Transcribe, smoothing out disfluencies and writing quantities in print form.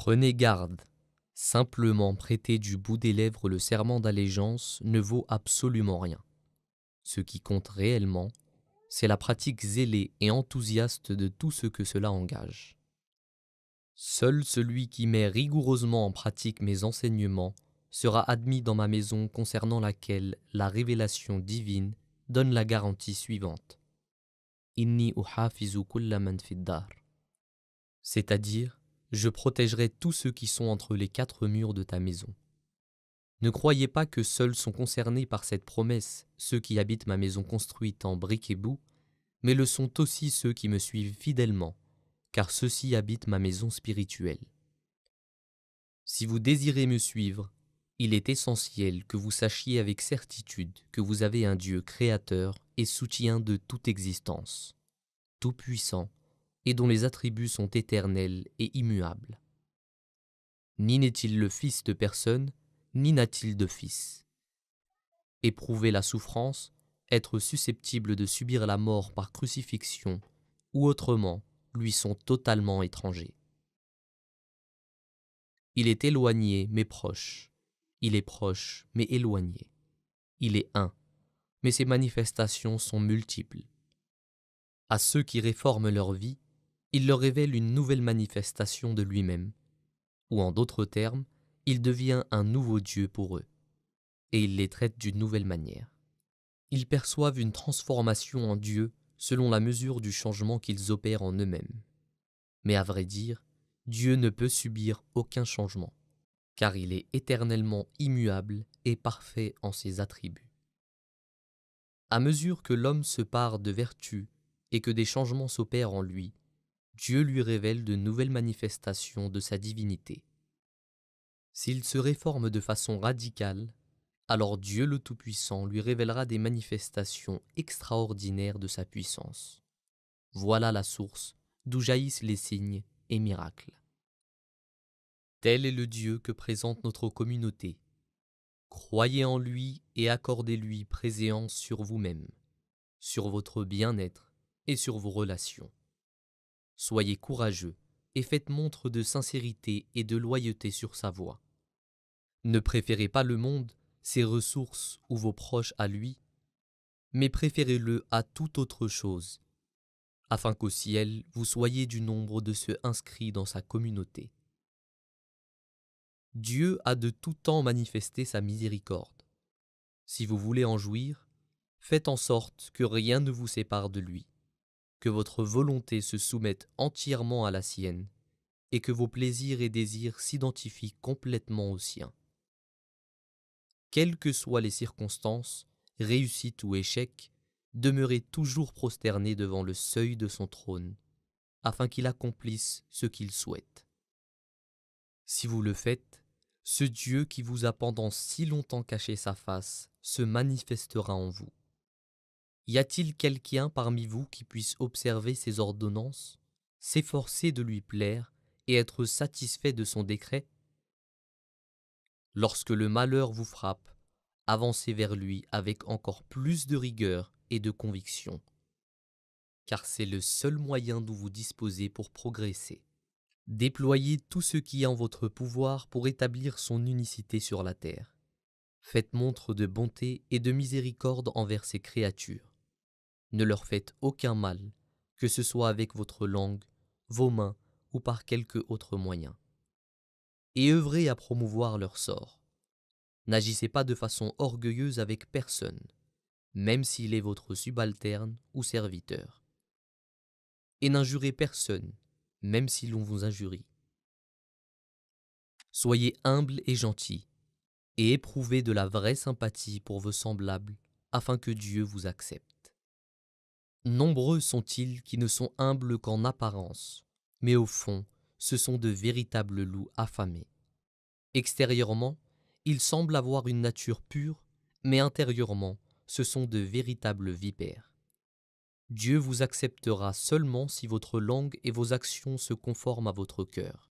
Prenez garde. Simplement prêter du bout des lèvres le serment d'allégeance ne vaut absolument rien. Ce qui compte réellement, c'est la pratique zélée et enthousiaste de tout ce que cela engage. Seul celui qui met rigoureusement en pratique mes enseignements sera admis dans ma maison concernant laquelle la révélation divine donne la garantie suivante. Inni uhafizu kulla man fid dar. C'est-à-dire, je protégerai tous ceux qui sont entre les quatre murs de ta maison. Ne croyez pas que seuls sont concernés par cette promesse ceux qui habitent ma maison construite en briques et boue, mais le sont aussi ceux qui me suivent fidèlement, car ceux-ci habitent ma maison spirituelle. Si vous désirez me suivre, il est essentiel que vous sachiez avec certitude que vous avez un Dieu créateur et soutien de toute existence, tout-puissant, et dont les attributs sont éternels et immuables. Ni n'est-il le fils de personne, ni n'a-t-il de fils. Éprouver la souffrance, être susceptible de subir la mort par crucifixion, ou autrement, lui sont totalement étrangers. Il est éloigné mais proche, il est proche mais éloigné. Il est un, mais ses manifestations sont multiples. À ceux qui réforment leur vie, il leur révèle une nouvelle manifestation de lui-même, ou en d'autres termes, il devient un nouveau Dieu pour eux, et il les traite d'une nouvelle manière. Ils perçoivent une transformation en Dieu selon la mesure du changement qu'ils opèrent en eux-mêmes. Mais à vrai dire, Dieu ne peut subir aucun changement, car il est éternellement immuable et parfait en ses attributs. À mesure que l'homme se pare de vertu et que des changements s'opèrent en lui, Dieu lui révèle de nouvelles manifestations de sa divinité. S'il se réforme de façon radicale, alors Dieu le Tout-Puissant lui révélera des manifestations extraordinaires de sa puissance. Voilà la source d'où jaillissent les signes et miracles. Tel est le Dieu que présente notre communauté. Croyez en lui et accordez-lui préséance sur vous-même, sur votre bien-être et sur vos relations. Soyez courageux et faites montre de sincérité et de loyauté sur sa voie. Ne préférez pas le monde, ses ressources ou vos proches à lui, mais préférez-le à toute autre chose, afin qu'au ciel vous soyez du nombre de ceux inscrits dans sa communauté. Dieu a de tout temps manifesté sa miséricorde. Si vous voulez en jouir, faites en sorte que rien ne vous sépare de lui, que votre volonté se soumette entièrement à la sienne, et que vos plaisirs et désirs s'identifient complètement aux siens. Quelles que soient les circonstances, réussite ou échec, demeurez toujours prosternés devant le seuil de son trône, afin qu'il accomplisse ce qu'il souhaite. Si vous le faites, ce Dieu qui vous a pendant si longtemps caché sa face se manifestera en vous. Y a-t-il quelqu'un parmi vous qui puisse observer ses ordonnances, s'efforcer de lui plaire et être satisfait de son décret? Lorsque le malheur vous frappe, avancez vers lui avec encore plus de rigueur et de conviction, car c'est le seul moyen dont vous disposez pour progresser. Déployez tout ce qui est en votre pouvoir pour établir son unicité sur la terre. Faites montre de bonté et de miséricorde envers ses créatures. Ne leur faites aucun mal, que ce soit avec votre langue, vos mains ou par quelque autre moyen. Et œuvrez à promouvoir leur sort. N'agissez pas de façon orgueilleuse avec personne, même s'il est votre subalterne ou serviteur. Et n'injurez personne, même si l'on vous injurie. Soyez humbles et gentils, et éprouvez de la vraie sympathie pour vos semblables, afin que Dieu vous accepte. Nombreux sont-ils qui ne sont humbles qu'en apparence, mais au fond, ce sont de véritables loups affamés. Extérieurement, ils semblent avoir une nature pure, mais intérieurement, ce sont de véritables vipères. Dieu vous acceptera seulement si votre langue et vos actions se conforment à votre cœur.